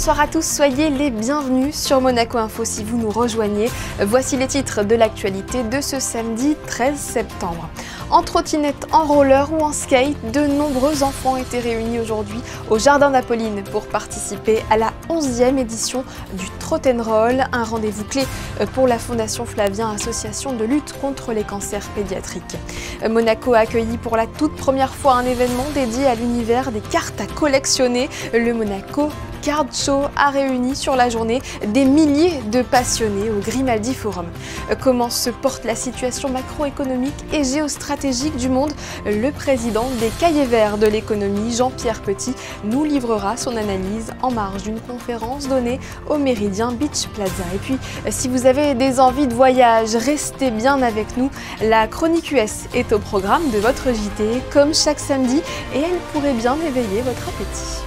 bonsoir à tous, soyez les bienvenus sur Monaco Info si vous nous rejoignez. Voici les titres de l'actualité de ce samedi 13 septembre. En trottinette, en roller ou en skate, de nombreux enfants étaient réunis aujourd'hui au Jardin d'Apolline pour participer à la 11e édition du Trot'n'Roll, un rendez-vous clé pour la Fondation Flavien, association de lutte contre les cancers pédiatriques. Monaco a accueilli pour la toute première fois un événement dédié à l'univers des cartes à collectionner. Le Monaco Card Show a réuni sur la journée des milliers de passionnés au Grimaldi Forum. Comment se porte la situation macroéconomique et géostratégique du monde? Le président des Cahiers Verts de l'économie, Jean-Pierre Petit, nous livrera son analyse en marge d'une conférence donnée au Méridien Beach Plaza. Et puis, si vous avez des envies de voyage, restez bien avec nous. La chronique US est au programme de votre JT, comme chaque samedi, et elle pourrait bien éveiller votre appétit.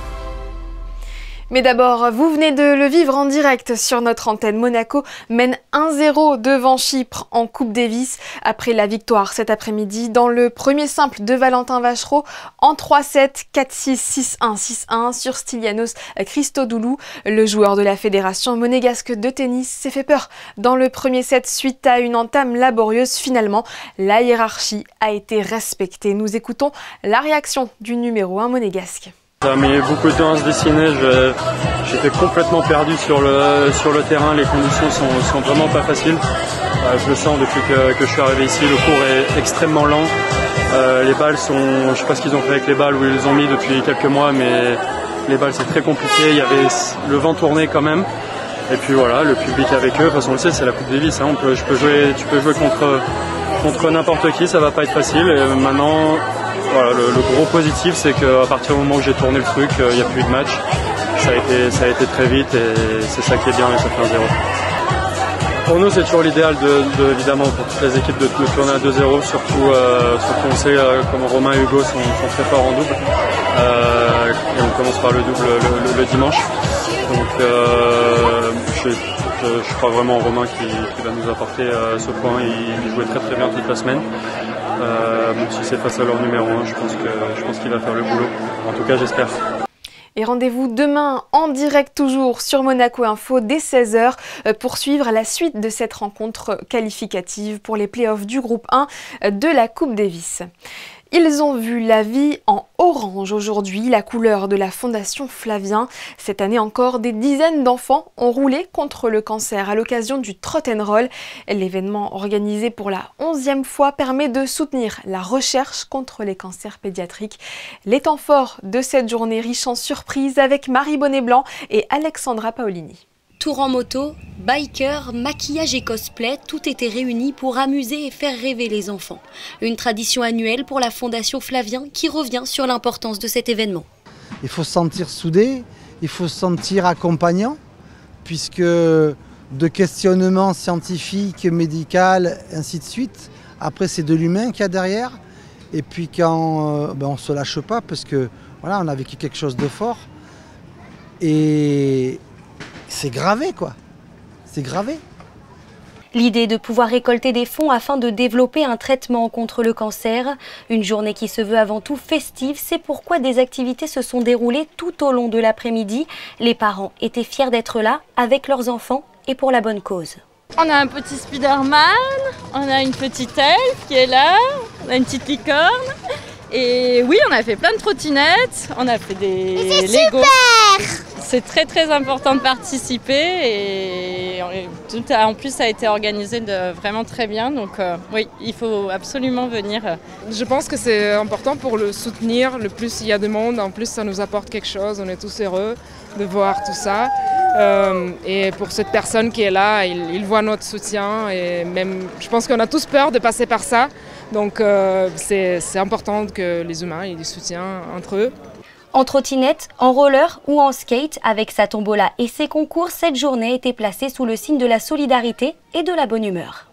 Mais d'abord, vous venez de le vivre en direct sur notre antenne. Monaco mène 1-0 devant Chypre en Coupe Davis après la victoire cet après-midi dans le premier simple de Valentin Vachereau en 3-7, 4-6, 6-1, 6-1 sur Stylianos Christodoulou. Le joueur de la fédération monégasque de tennis s'est fait peur dans le premier set suite à une entame laborieuse. Finalement, la hiérarchie a été respectée. Nous écoutons la réaction du numéro 1 monégasque. Ça a mis beaucoup de temps à se dessiner, j'étais complètement perdu sur le terrain, les conditions sont vraiment pas faciles. Je le sens depuis que je suis arrivé ici, le cours est extrêmement lent. Les balles sont, je sais pas ce qu'ils ont fait avec les balles, où ils les ont mis depuis quelques mois, mais les balles c'est très compliqué, il y avait le vent tourné quand même. Et puis voilà, le public avec eux, de toute façon on le sait, c'est la Coupe Davis, hein, tu peux jouer contre n'importe qui, ça va pas être facile. Et maintenant, voilà, le gros positif, c'est qu'à partir du moment où j'ai tourné le truc, il n'y a plus eu de match. Ça a été très vite et c'est ça qui est bien et ça fait 1-0. Pour nous, c'est toujours l'idéal, évidemment, pour toutes les équipes de tourner à 2-0, surtout on sait comme Romain et Hugo sont très forts en double. Et on commence par le double le dimanche. Donc je crois vraiment en Romain qui va nous apporter ce point. Il jouait très bien toute la semaine. Si c'est face à leur numéro 1, je pense qu'il va faire le boulot. En tout cas, j'espère. Et rendez-vous demain en direct toujours sur Monaco Info dès 16 h pour suivre la suite de cette rencontre qualificative pour les playoffs du groupe 1 de la Coupe Davis. Ils ont vu la vie en orange aujourd'hui, la couleur de la Fondation Flavien. Cette année encore, des dizaines d'enfants ont roulé contre le cancer à l'occasion du Trot'n'Roll. L'événement organisé pour la 11e fois permet de soutenir la recherche contre les cancers pédiatriques. Les temps forts de cette journée riche en surprises avec Marie Bonnet-Blanc et Alexandra Paolini. Tour en moto, biker, maquillage et cosplay, tout était réuni pour amuser et faire rêver les enfants. Une tradition annuelle pour la Fondation Flavien qui revient sur l'importance de cet événement. Il faut se sentir soudé, il faut se sentir accompagnant, puisque de questionnement scientifique, médical, ainsi de suite, après c'est de l'humain qu'il y a derrière. Et puis quand on ne se lâche pas, parce que voilà, on a vécu quelque chose de fort. Et c'est gravé, quoi. C'est gravé. L'idée de pouvoir récolter des fonds afin de développer un traitement contre le cancer. Une journée qui se veut avant tout festive. C'est pourquoi des activités se sont déroulées tout au long de l'après-midi. Les parents étaient fiers d'être là avec leurs enfants et pour la bonne cause. On a un petit Spider-Man, on a une petite elfe qui est là, on a une petite licorne. Et oui, on a fait plein de trottinettes, on a fait des Lego. C'est très important de participer et en plus ça a été organisé vraiment très bien. Donc oui, il faut absolument venir. Je pense que c'est important pour le soutenir. Le plus il y a de monde, en plus ça nous apporte quelque chose. On est tous heureux de voir tout ça. Et pour cette personne qui est là, il voit notre soutien. Et même, je pense qu'on a tous peur de passer par ça. Donc c'est important que les humains aient du soutien entre eux. En trottinette, en roller ou en skate, avec sa tombola et ses concours, cette journée était placée sous le signe de la solidarité et de la bonne humeur.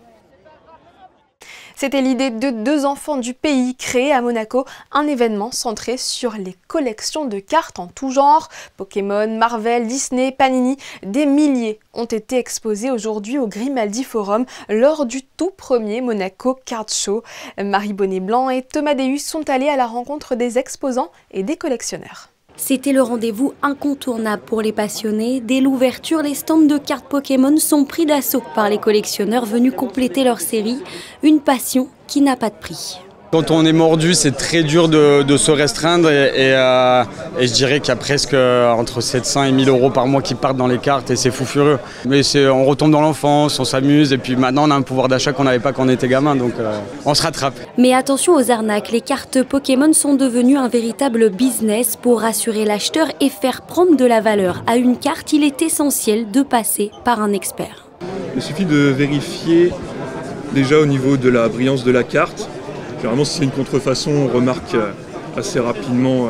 C'était l'idée de deux enfants du pays créés à Monaco, un événement centré sur les collections de cartes en tout genre. Pokémon, Marvel, Disney, Panini, des milliers ont été exposés aujourd'hui au Grimaldi Forum lors du tout premier Monaco Card Show. Marie Bonnet-Blanc et Thomas Deus sont allés à la rencontre des exposants et des collectionneurs. C'était le rendez-vous incontournable pour les passionnés. Dès l'ouverture, les stands de cartes Pokémon sont pris d'assaut par les collectionneurs venus compléter leur série. Une passion qui n'a pas de prix. Quand on est mordu, c'est très dur de se restreindre et je dirais qu'il y a presque entre 700 et 1000 euros par mois qui partent dans les cartes et c'est fou furieux. Mais on retombe dans l'enfance, on s'amuse et puis maintenant on a un pouvoir d'achat qu'on n'avait pas quand on était gamin, donc on se rattrape. Mais attention aux arnaques, les cartes Pokémon sont devenues un véritable business. Pour rassurer l'acheteur et faire prendre de la valeur à une carte, il est essentiel de passer par un expert. Il suffit de vérifier déjà au niveau de la brillance de la carte. Généralement, si c'est une contrefaçon, on remarque assez rapidement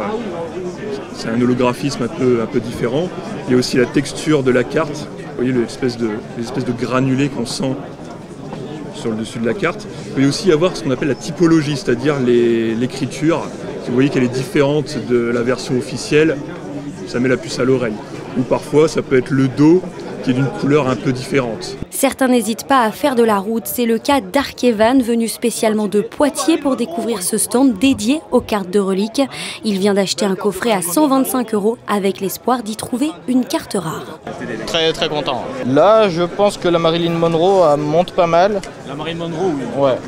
c'est un holographisme un peu différent. Il y a aussi la texture de la carte. Vous voyez les espèces de granulés qu'on sent sur le dessus de la carte. Il peut y aussi avoir ce qu'on appelle la typologie, c'est-à-dire l'écriture. Si vous voyez qu'elle est différente de la version officielle, ça met la puce à l'oreille. Ou parfois, ça peut être le dos qui est d'une couleur un peu différente. Certains n'hésitent pas à faire de la route. C'est le cas d'Arkevan, venu spécialement de Poitiers pour découvrir ce stand dédié aux cartes de reliques. Il vient d'acheter un coffret à 125 € avec l'espoir d'y trouver une carte rare. Très très content. Là, je pense que la Marilyn Monroe monte pas mal. La Marilyn Monroe, oui. Ouais.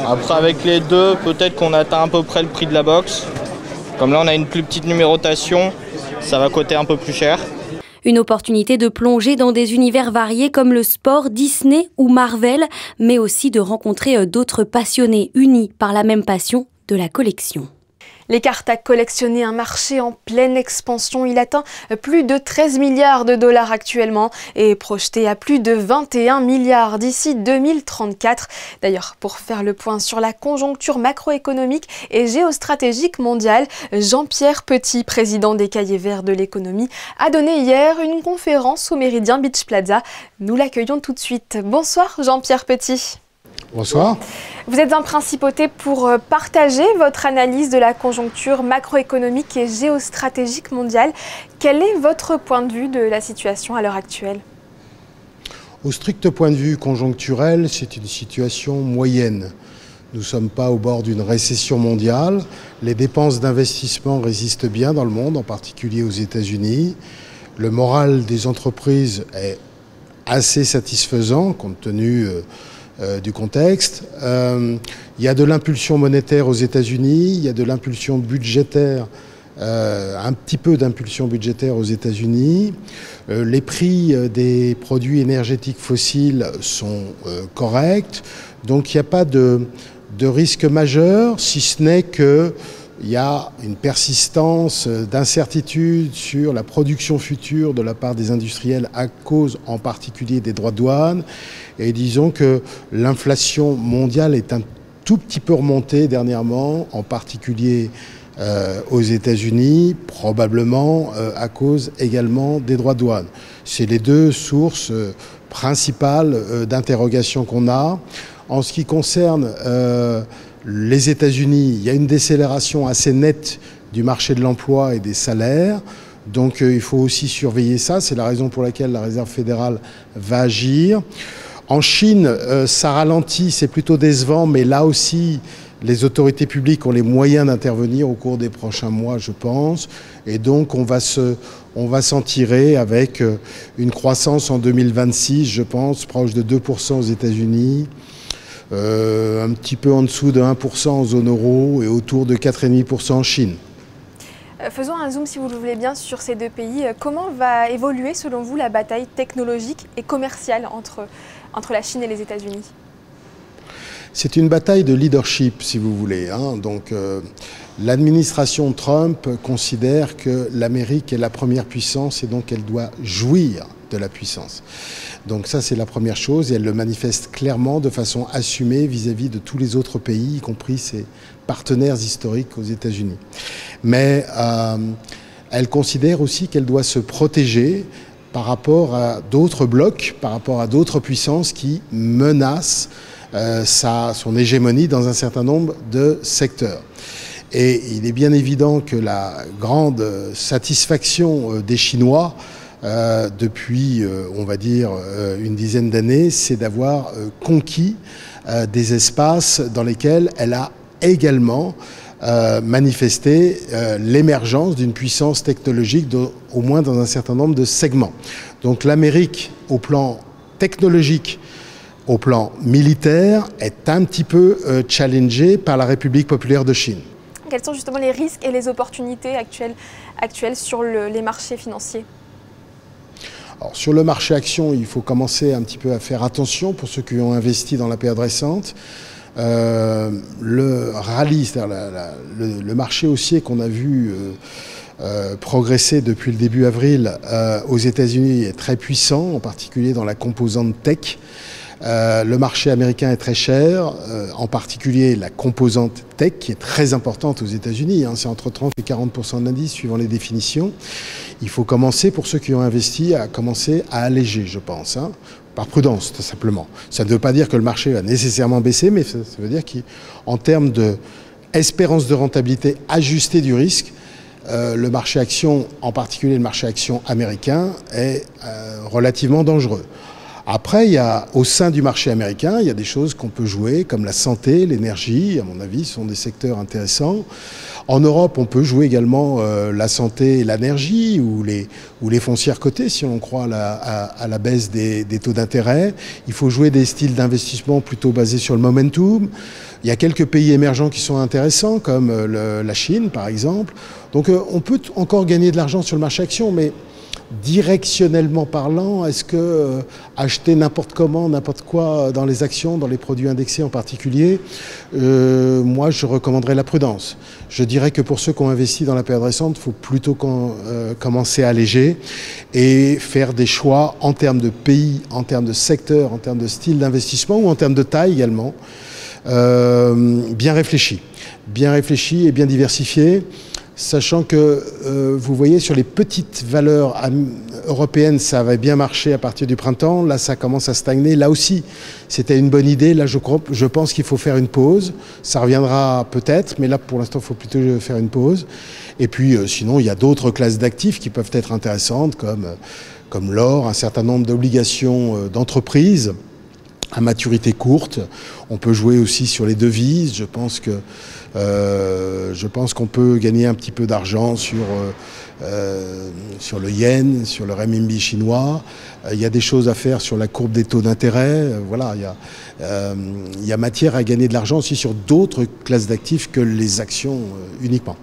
Après, avec les deux, peut-être qu'on atteint à peu près le prix de la box. Comme là, on a une plus petite numérotation, ça va coûter un peu plus cher. Une opportunité de plonger dans des univers variés comme le sport, Disney ou Marvel, mais aussi de rencontrer d'autres passionnés unis par la même passion de la collection. Les cartes à collectionner, un marché en pleine expansion. Il atteint plus de 13 milliards de dollars actuellement et est projeté à plus de 21 milliards d'ici 2034. D'ailleurs, pour faire le point sur la conjoncture macroéconomique et géostratégique mondiale, Jean-Pierre Petit, président des Cahiers Verts de l'économie, a donné hier une conférence au Méridien Beach Plaza. Nous l'accueillons tout de suite. Bonsoir Jean-Pierre Petit. Bonsoir. Vous êtes en principauté pour partager votre analyse de la conjoncture macroéconomique et géostratégique mondiale. Quel est votre point de vue de la situation à l'heure actuelle ? Au strict point de vue conjoncturel, c'est une situation moyenne. Nous ne sommes pas au bord d'une récession mondiale. Les dépenses d'investissement résistent bien dans le monde, en particulier aux États-Unis. Le moral des entreprises est assez satisfaisant compte tenu du contexte. Il y a de l'impulsion monétaire aux États-Unis, il y a de l'impulsion budgétaire, un petit peu d'impulsion budgétaire aux États-Unis. Les prix des produits énergétiques fossiles sont corrects, donc il n'y a pas de risque majeur, si ce n'est que il y a une persistance d'incertitude sur la production future de la part des industriels à cause en particulier des droits de douane. Et disons que l'inflation mondiale est un tout petit peu remontée dernièrement, en particulier aux États-Unis, probablement à cause également des droits de douane. C'est les deux sources principales d'interrogation qu'on a. En ce qui concerne les États-Unis, il y a une décélération assez nette du marché de l'emploi et des salaires. Donc il faut aussi surveiller ça. C'est la raison pour laquelle la Réserve fédérale va agir. En Chine, ça ralentit, c'est plutôt décevant, mais là aussi, les autorités publiques ont les moyens d'intervenir au cours des prochains mois, je pense. Et donc on va s'en tirer avec une croissance en 2026, je pense, proche de 2% aux États-Unis. Un petit peu en dessous de 1% en zone euro et autour de 4,5% en Chine. Faisons un zoom, si vous le voulez bien, sur ces deux pays. Comment va évoluer, selon vous, la bataille technologique et commerciale entre la Chine et les États-Unis ? C'est une bataille de leadership, si vous voulez. Donc, l'administration Trump considère que l'Amérique est la première puissance et donc elle doit jouir de la puissance. Donc ça, c'est la première chose et elle le manifeste clairement de façon assumée vis-à-vis de tous les autres pays, y compris ses partenaires historiques aux États-Unis. Mais elle considère aussi qu'elle doit se protéger par rapport à d'autres blocs, par rapport à d'autres puissances qui menacent son hégémonie dans un certain nombre de secteurs. Et il est bien évident que la grande satisfaction des Chinois depuis, on va dire, une dizaine d'années, c'est d'avoir conquis des espaces dans lesquels elle a également manifester l'émergence d'une puissance technologique au moins dans un certain nombre de segments. Donc l'Amérique, au plan technologique, au plan militaire, est un petit peu challengée par la République populaire de Chine. Quels sont justement les risques et les opportunités actuelles sur les marchés financiers ? Alors, sur le marché action, il faut commencer un petit peu à faire attention pour ceux qui ont investi dans la période récente. Le rallye, c'est-à-dire le marché haussier qu'on a vu progresser depuis le début avril aux États-Unis est très puissant, en particulier dans la composante tech. Le marché américain est très cher, en particulier la composante tech qui est très importante aux États-Unis. C'est entre 30 et 40% de l'indice suivant les définitions. Il faut commencer, pour ceux qui ont investi, à commencer à alléger, je pense, par prudence, tout simplement. Ça ne veut pas dire que le marché va nécessairement baisser, mais ça veut dire qu'en termes d'espérance de rentabilité ajustée du risque, le marché action, en particulier le marché action américain, est relativement dangereux. Après, au sein du marché américain, il y a des choses qu'on peut jouer, comme la santé, l'énergie, à mon avis, sont des secteurs intéressants. En Europe, on peut jouer également la santé et l'énergie, ou les foncières cotées, si on croit à la baisse des taux d'intérêt. Il faut jouer des styles d'investissement plutôt basés sur le momentum. Il y a quelques pays émergents qui sont intéressants, comme la Chine, par exemple. Donc, on peut encore gagner de l'argent sur le marché action, mais directionnellement parlant, est-ce que acheter n'importe comment, n'importe quoi dans les actions, dans les produits indexés en particulier, moi je recommanderais la prudence. Je dirais que pour ceux qui ont investi dans la période récente, il faut plutôt commencer à alléger et faire des choix en termes de pays, en termes de secteur, en termes de style d'investissement ou en termes de taille également, bien réfléchis et bien diversifiés. Sachant que, vous voyez, sur les petites valeurs européennes, ça avait bien marché à partir du printemps. Là, ça commence à stagner. Là aussi, c'était une bonne idée. Là, je pense qu'il faut faire une pause. Ça reviendra peut-être, mais là, pour l'instant, il faut plutôt faire une pause. Et puis, sinon, il y a d'autres classes d'actifs qui peuvent être intéressantes, comme l'or, un certain nombre d'obligations d'entreprise à maturité courte. On peut jouer aussi sur les devises. Je pense qu'on peut gagner un petit peu d'argent sur le yen, sur le renminbi chinois. Il y a des choses à faire sur la courbe des taux d'intérêt. Voilà, il y a matière à gagner de l'argent aussi sur d'autres classes d'actifs que les actions uniquement.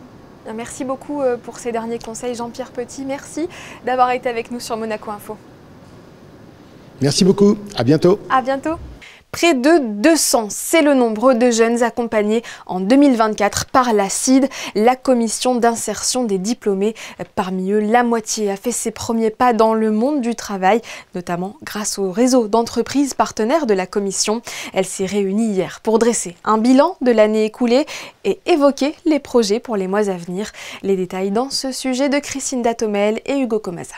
Merci beaucoup pour ces derniers conseils, Jean-Pierre Petit. Merci d'avoir été avec nous sur Monaco Info. Merci beaucoup. À bientôt. À bientôt. Près de 200, c'est le nombre de jeunes accompagnés en 2024 par la CID, la commission d'insertion des diplômés. Parmi eux, la moitié a fait ses premiers pas dans le monde du travail, notamment grâce au réseau d'entreprises partenaires de la commission. Elle s'est réunie hier pour dresser un bilan de l'année écoulée et évoquer les projets pour les mois à venir. Les détails dans ce sujet de Christine Datomel et Hugo Comasa.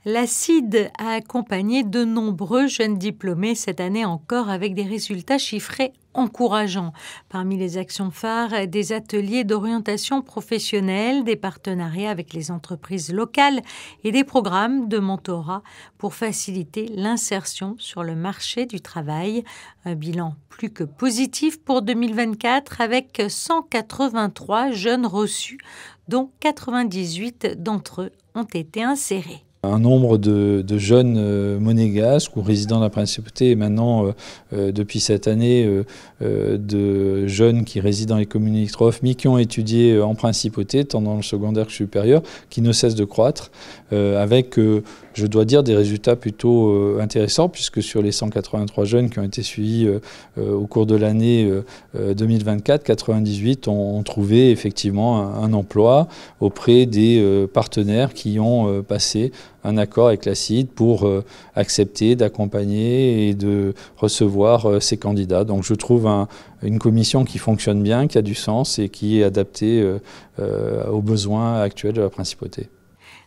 La CID a accompagné de nombreux jeunes diplômés cette année encore avec des résultats chiffrés encourageants. Parmi les actions phares, des ateliers d'orientation professionnelle, des partenariats avec les entreprises locales et des programmes de mentorat pour faciliter l'insertion sur le marché du travail. Un bilan plus que positif pour 2024 avec 183 jeunes reçus, dont 98 d'entre eux ont été insérés. Un nombre de jeunes monégasques ou résidents de la principauté et maintenant, depuis cette année, de jeunes qui résident dans les communes limitrophes mais qui ont étudié en principauté, tant dans le secondaire que supérieur, qui ne cessent de croître, avec, je dois dire, des résultats plutôt intéressants, puisque sur les 183 jeunes qui ont été suivis au cours de l'année 2024, 98 ont trouvé effectivement un emploi auprès des partenaires qui ont passé un accord avec la CID pour accepter d'accompagner et de recevoir ces candidats. Donc je trouve une commission qui fonctionne bien, qui a du sens et qui est adaptée aux besoins actuels de la principauté.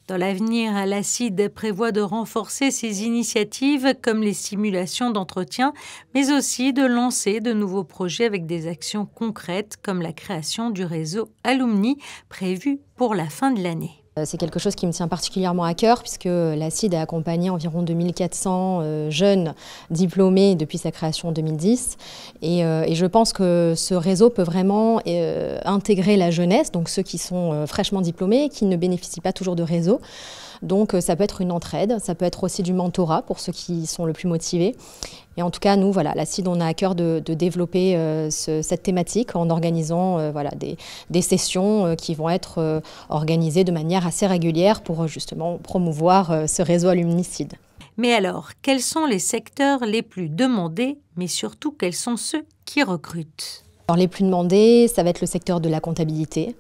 Dans l'avenir, la CID prévoit de renforcer ses initiatives comme les simulations d'entretien, mais aussi de lancer de nouveaux projets avec des actions concrètes comme la création du réseau Alumni prévu pour la fin de l'année. C'est quelque chose qui me tient particulièrement à cœur puisque l'ACID a accompagné environ 2400 jeunes diplômés depuis sa création en 2010 et je pense que ce réseau peut vraiment intégrer la jeunesse, donc ceux qui sont fraîchement diplômés, qui ne bénéficient pas toujours de réseau. Donc ça peut être une entraide, ça peut être aussi du mentorat pour ceux qui sont le plus motivés. Et en tout cas, nous, voilà, l'ACID, on a à cœur de développer cette thématique en organisant voilà, des sessions qui vont être organisées de manière assez régulière pour justement promouvoir ce réseau alumnicide. Mais alors, quels sont les secteurs les plus demandés, mais surtout quels sont ceux qui recrutent ? Alors, les plus demandés, ça va être le secteur de la comptabilité,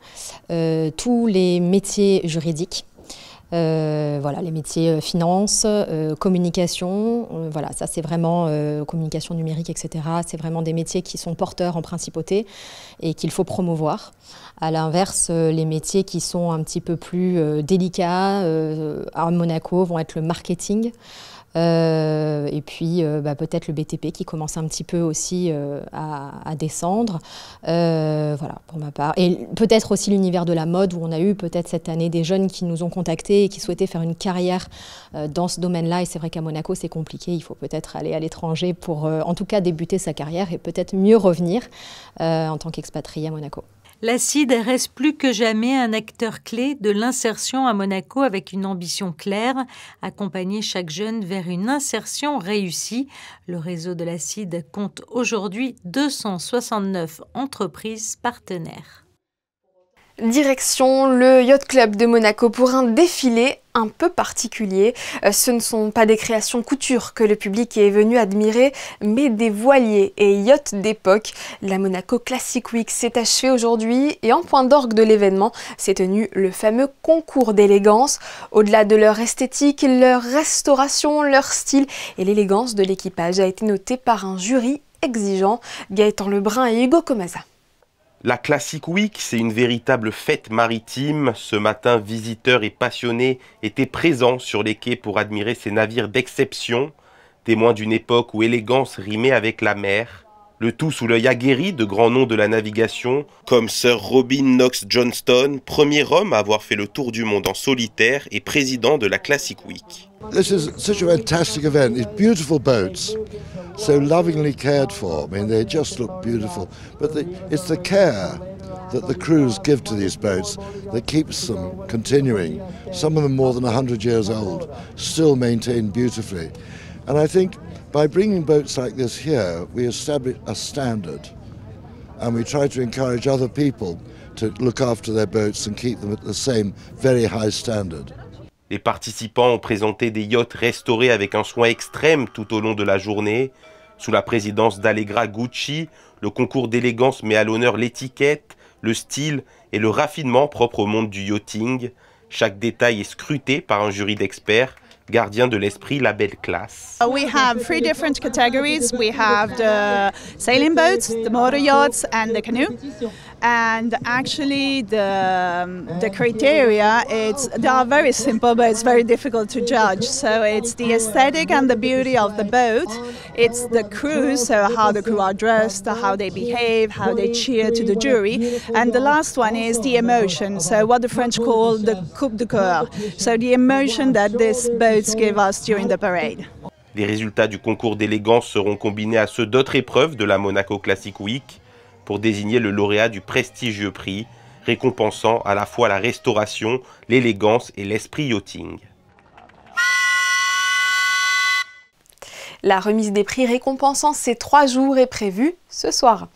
tous les métiers juridiques. Voilà, les métiers finance, communication, voilà, ça c'est vraiment communication numérique, etc. C'est vraiment des métiers qui sont porteurs en principauté et qu'il faut promouvoir. À l'inverse, les métiers qui sont un petit peu plus délicats à Monaco vont être le marketing. Et puis peut-être le BTP qui commence un petit peu aussi à descendre, voilà pour ma part. Et peut-être aussi l'univers de la mode où on a eu peut-être cette année des jeunes qui nous ont contactés et qui souhaitaient faire une carrière dans ce domaine-là. Et c'est vrai qu'à Monaco c'est compliqué, il faut peut-être aller à l'étranger pour en tout cas débuter sa carrière et peut-être mieux revenir en tant qu'expatrié à Monaco. L'ACID reste plus que jamais un acteur clé de l'insertion à Monaco avec une ambition claire, accompagner chaque jeune vers une insertion réussie. Le réseau de l'ACID compte aujourd'hui 269 entreprises partenaires. Direction le Yacht Club de Monaco pour un défilé un peu particulier. Ce ne sont pas des créations couture que le public est venu admirer, mais des voiliers et yachts d'époque. La Monaco Classic Week s'est achevée aujourd'hui et en point d'orgue de l'événement s'est tenu le fameux concours d'élégance. Au-delà de leur esthétique, leur restauration, leur style et l'élégance de l'équipage a été notée par un jury exigeant. Gaëtan Lebrun et Hugo Comasa. La Classic Week, c'est une véritable fête maritime. Ce matin, visiteurs et passionnés étaient présents sur les quais pour admirer ces navires d'exception, témoins d'une époque où élégance rimait avec la mer. Le tout sous l'œil aguerri de grands noms de la navigation, comme Sir Robin Knox Johnston, premier homme à avoir fait le tour du monde en solitaire et président de la Classic Week. This is such a fantastic event. It's beautiful boats, so lovingly cared for. I mean, they just look beautiful. But it's the care that the crews give to these boats that keeps them continuing. Some of them more than 100 years old, still maintained beautifully. And I think by bringing boats like this here, we establish a standard. And we try to encourage other people to look after their boats and keep them at the same very high standard. Les participants ont présenté des yachts restaurés avec un soin extrême tout au long de la journée. Sous la présidence d'Allegra Gucci, le concours d'élégance met à l'honneur l'étiquette, le style et le raffinement propre au monde du yachting. Chaque détail est scruté par un jury d'experts, gardiens de l'esprit label classe. We have 3 different categories. We have the sailing boats, the motor yachts and the canoe. And actually the criteria, they are very simple, but it's very difficult to judge. So it's the aesthetic and the beauty of the boat. It's the crew, so how the crew are dressed, how they behave, how they cheer to the jury. And the last one is the emotion, so what the French call the coup de cœur. So the emotion that these boats give us during the parade. Les résultats du concours d'élégance seront combinés à ceux d'autres épreuves de la Monaco Classic Week pour désigner le lauréat du prestigieux prix, récompensant à la fois la restauration, l'élégance et l'esprit yachting. La remise des prix récompensant ces 3 jours est prévue ce soir.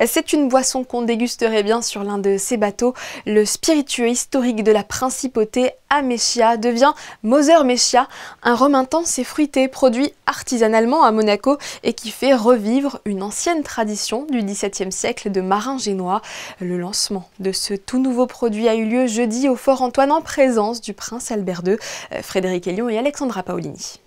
C'est une boisson qu'on dégusterait bien sur l'un de ces bateaux. Le spiritueux historique de la principauté Amecia devient Moser Mechia, un rhum intense et fruité produit artisanalement à Monaco et qui fait revivre une ancienne tradition du XVIIe siècle de marins génois. Le lancement de ce tout nouveau produit a eu lieu jeudi au Fort Antoine en présence du prince Albert II, Frédéric Hélion et Alexandra Paolini.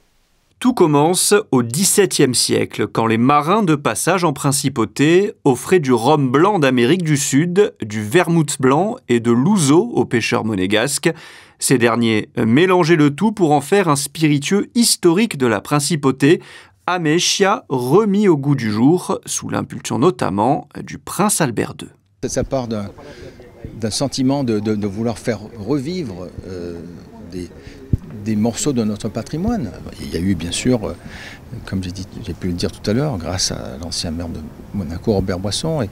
Tout commence au XVIIe siècle, quand les marins de passage en principauté offraient du rhum blanc d'Amérique du Sud, du vermouth blanc et de l'ouzo aux pêcheurs monégasques. Ces derniers mélangeaient le tout pour en faire un spiritueux historique de la principauté, Amecia, remis au goût du jour, sous l'impulsion notamment du prince Albert II. Ça part d'un sentiment de vouloir faire revivre des morceaux de notre patrimoine. Il y a eu bien sûr, comme j'ai pu le dire tout à l'heure, grâce à l'ancien maire de Monaco, Robert Boisson, et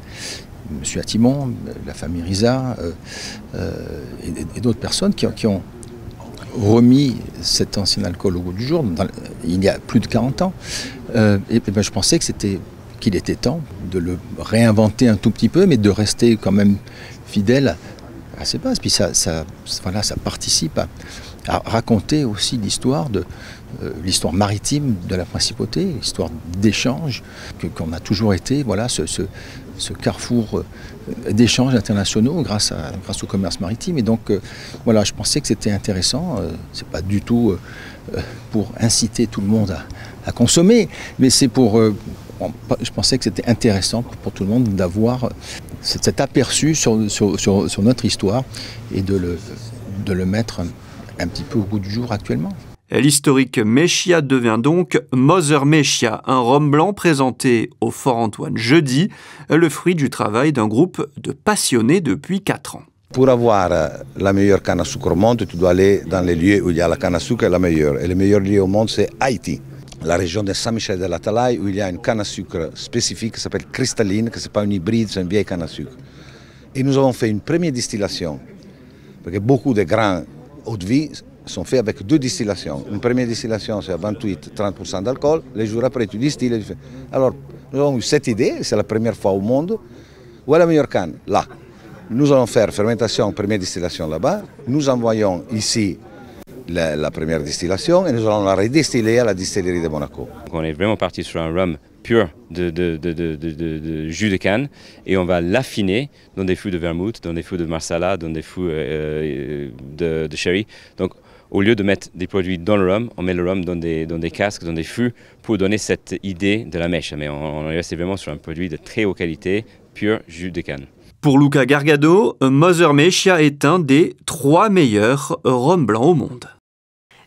M. Attimon, la famille Risa, et d'autres personnes qui ont remis cet ancien alcool au goût du jour il y a plus de 40 ans. Je pensais qu'il était temps de le réinventer un tout petit peu, mais de rester quand même fidèle à ses bases. Puis ça participe à raconter aussi l'histoire maritime de la principauté, l'histoire d'échange, qu'on a toujours été, voilà, ce carrefour d'échanges internationaux grâce au commerce maritime. Et donc, voilà, je pensais que c'était intéressant. C'est pas du tout pour inciter tout le monde à consommer, mais c'est je pensais que c'était intéressant pour tout le monde d'avoir cet aperçu sur notre histoire et de le mettre un petit peu au goût du jour actuellement. L'historique Mechia devient donc Mother Mechia, un rhum blanc présenté au Fort Antoine jeudi, le fruit du travail d'un groupe de passionnés depuis 4 ans. Pour avoir la meilleure canne à sucre au monde, tu dois aller dans les lieux où il y a la canne à sucre la meilleure. Et le meilleur lieu au monde, c'est Haïti, la région de Saint-Michel de la Talaï, où il y a une canne à sucre spécifique qui s'appelle cristalline, que ce n'est pas une hybride, c'est une vieille canne à sucre. Et nous avons fait une première distillation, parce que beaucoup de grains eau de vie sont faits avec 2 distillations. Une première distillation, c'est à 28-30% d'alcool. Les jours après, tu distilles. Alors, nous avons eu cette idée, c'est la première fois au monde. Où est la meilleure canne? Là. Nous allons faire fermentation, première distillation là-bas. Nous envoyons ici la première distillation et nous allons la redistiller à la distillerie de Monaco. Donc on est vraiment parti sur un rhum pur de jus de canne et on va l'affiner dans des fûts de vermouth, dans des fûts de marsala, dans des fûts de sherry. Donc au lieu de mettre des produits dans le rhum, on met le rhum dans des casques, dans des fûts pour donner cette idée de la mèche. Mais on est resté vraiment sur un produit de très haute qualité, pur jus de canne. Pour Luca Gargado, Mother Mechia est un des 3 meilleurs rhums blancs au monde.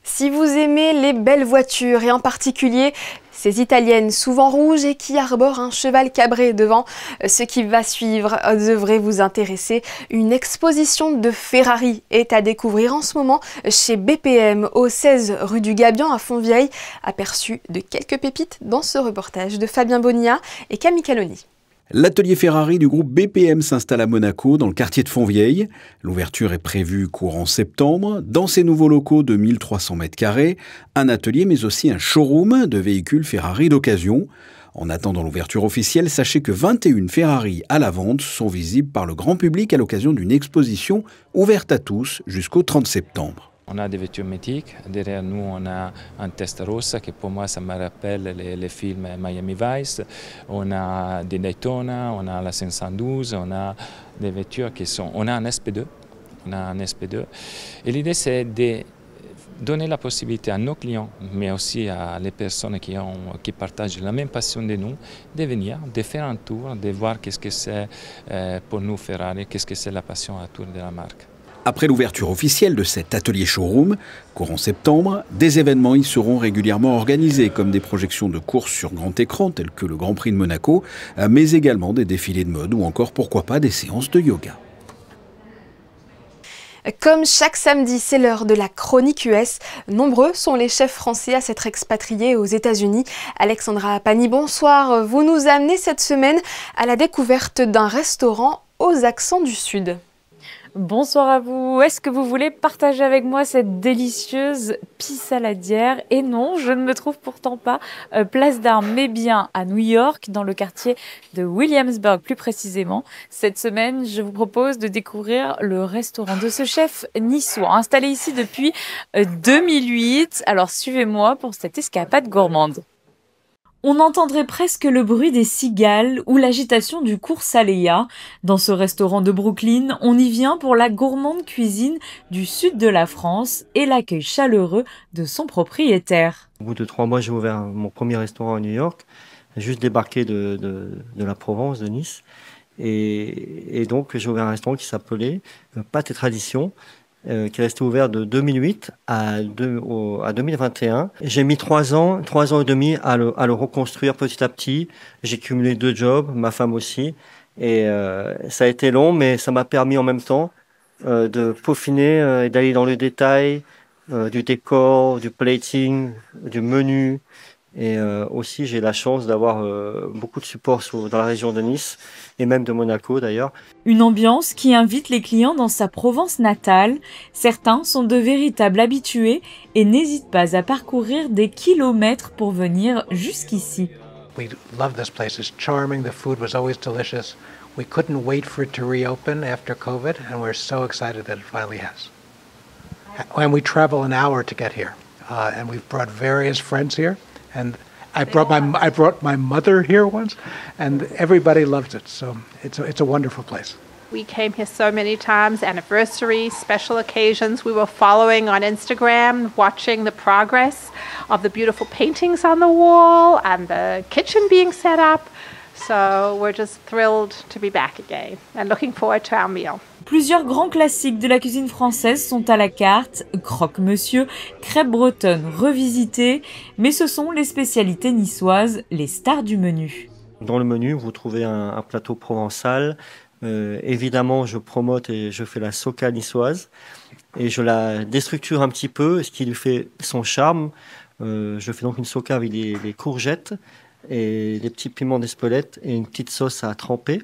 Si vous aimez les belles voitures et en particulier ces italiennes souvent rouges et qui arborent un cheval cabré devant, ce qui va suivre devrait vous intéresser. Une exposition de Ferrari est à découvrir en ce moment chez BPM au 16 rue du Gabian à Fontvieille. Aperçu de quelques pépites dans ce reportage de Fabien Bonilla et Camille Caloni. L'atelier Ferrari du groupe BPM s'installe à Monaco, dans le quartier de Fontvieille. L'ouverture est prévue courant septembre. Dans ces nouveaux locaux de 1300 m², un atelier mais aussi un showroom de véhicules Ferrari d'occasion. En attendant l'ouverture officielle, sachez que 21 Ferrari à la vente sont visibles par le grand public à l'occasion d'une exposition ouverte à tous jusqu'au 30 septembre. On a des voitures mythiques. Derrière nous, on a un Testarossa qui pour moi, ça me rappelle les films Miami Vice. On a des Daytona, on a la 512, on a des voitures qui sont... On a un SP2. Et l'idée, c'est de donner la possibilité à nos clients, mais aussi à les personnes qui partagent la même passion de nous, de venir, de faire un tour, de voir qu'est-ce que c'est pour nous Ferrari, qu'est-ce que c'est la passion autour de la marque. Après l'ouverture officielle de cet atelier showroom, courant septembre, des événements y seront régulièrement organisés, comme des projections de courses sur grand écran, telles que le Grand Prix de Monaco, mais également des défilés de mode ou encore, pourquoi pas, des séances de yoga. Comme chaque samedi, c'est l'heure de la chronique US. Nombreux sont les chefs français à s'être expatriés aux États-Unis. Alexandra Pani, bonsoir. Vous nous amenez cette semaine à la découverte d'un restaurant aux accents du Sud. Bonsoir à vous. Est-ce que vous voulez partager avec moi cette délicieuse pie saladière? Et non, je ne me trouve pourtant pas place d'Armes, mais bien à New York, dans le quartier de Williamsburg plus précisément. Cette semaine, je vous propose de découvrir le restaurant de ce chef niçois, installé ici depuis 2008. Alors suivez-moi pour cette escapade gourmande. On entendrait presque le bruit des cigales ou l'agitation du cours Saléa. Dans ce restaurant de Brooklyn, on y vient pour la gourmande cuisine du sud de la France et l'accueil chaleureux de son propriétaire. Au bout de 3 mois, j'ai ouvert mon premier restaurant à New York, juste débarqué de la Provence, de Nice. Et donc, j'ai ouvert un restaurant qui s'appelait Pâtes et Traditions, qui est resté ouvert de 2008 à 2021. J'ai mis 3 ans et demi à le reconstruire petit à petit. J'ai cumulé 2 jobs, ma femme aussi. Et ça a été long, mais ça m'a permis en même temps de peaufiner et d'aller dans le détail du décor, du plating, du menu. Et aussi, j'ai la chance d'avoir beaucoup de support dans la région de Nice et même de Monaco d'ailleurs. Une ambiance qui invite les clients dans sa Provence natale. Certains sont de véritables habitués et n'hésitent pas à parcourir des kilomètres pour venir jusqu'ici. We love this place. It's charming. The food was always delicious. We couldn't wait for it to reopen after COVID, and we're so excited that it finally has. And we travel an hour to get here, and we've brought various friends here. And I brought my mother here once, and everybody loves it. So it's a wonderful place. We came here so many times, anniversaries, special occasions. We were following on Instagram, watching the progress of the beautiful paintings on the wall and the kitchen being set up. So we're just thrilled to be back again and looking forward to our meal. Plusieurs grands classiques de la cuisine française sont à la carte, croque-monsieur, crêpes bretonnes revisitées, mais ce sont les spécialités niçoises, les stars du menu. Dans le menu, vous trouvez un plateau provençal. Évidemment, je promote et je fais la soca niçoise et je la déstructure un petit peu, ce qui lui fait son charme. Je fais donc une soca avec des courgettes et des petits piments d'Espelette et une petite sauce à tremper.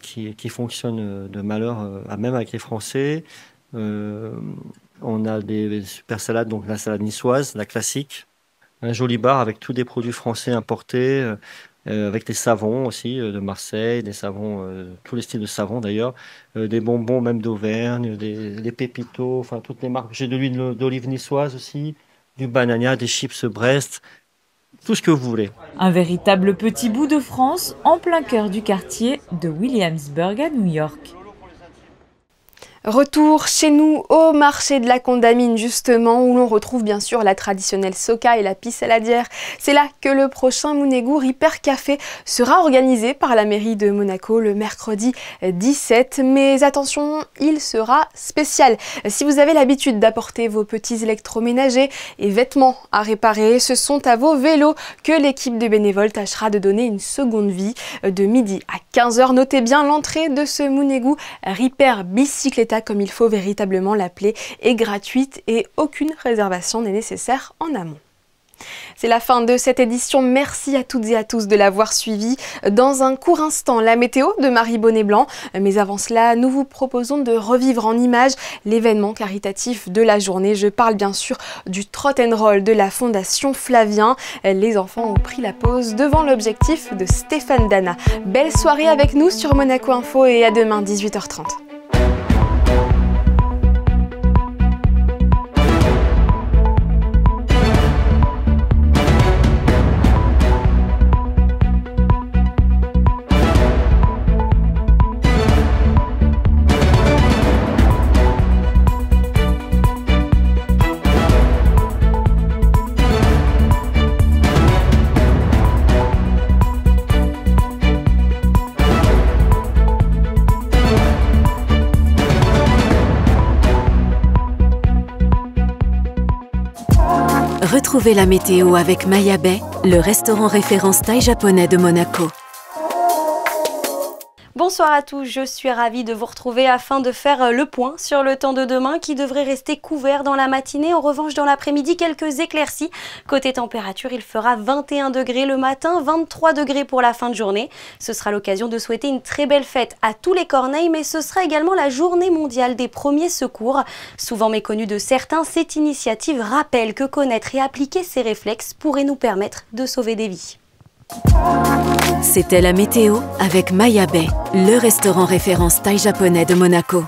Qui fonctionne de malheur, même avec les Français. On a des super salades, donc la salade niçoise, la classique. Un joli bar avec tous des produits français importés, avec des savons aussi de Marseille, des savons, tous les styles de savons d'ailleurs, des bonbons même d'Auvergne, des pépitos, enfin toutes les marques. J'ai de l'huile d'olive niçoise aussi, du banania, des chips Brest. Tout ce que vous voulez. Un véritable petit bout de France en plein cœur du quartier de Williamsburg à New York. Retour chez nous au marché de la Condamine justement, où l'on retrouve bien sûr la traditionnelle soca et la pisse saladière. C'est là que le prochain Mounégou Ripper Café sera organisé par la mairie de Monaco le mercredi 17. Mais attention, il sera spécial. Si vous avez l'habitude d'apporter vos petits électroménagers et vêtements à réparer, ce sont à vos vélos que l'équipe de bénévoles tâchera de donner une seconde vie. De midi à 15 h, notez bien l'entrée de ce Mounégou Ripper Bicicleta, comme il faut véritablement l'appeler, est gratuite et aucune réservation n'est nécessaire en amont. C'est la fin de cette édition, merci à toutes et à tous de l'avoir suivi. Dans un court instant, la météo de Marie Bonnet-Blanc, mais avant cela, nous vous proposons de revivre en images l'événement caritatif de la journée. Je parle bien sûr du Trot and Roll de la Fondation Flavien. Les enfants ont pris la pause devant l'objectif de Stéphane Dana. Belle soirée avec nous sur Monaco Info et à demain 18h30. Retrouvez la météo avec Maya Bay, le restaurant référence thaï japonais de Monaco. Bonsoir à tous, je suis ravie de vous retrouver afin de faire le point sur le temps de demain qui devrait rester couvert dans la matinée. En revanche, dans l'après-midi, quelques éclaircies. Côté température, il fera 21 degrés le matin, 23 degrés pour la fin de journée. Ce sera l'occasion de souhaiter une très belle fête à tous les Corneilles, mais ce sera également la journée mondiale des premiers secours. Souvent méconnue de certains, cette initiative rappelle que connaître et appliquer ces réflexes pourrait nous permettre de sauver des vies. C'était la météo avec Maya Bay, le restaurant référence thaï japonais de Monaco.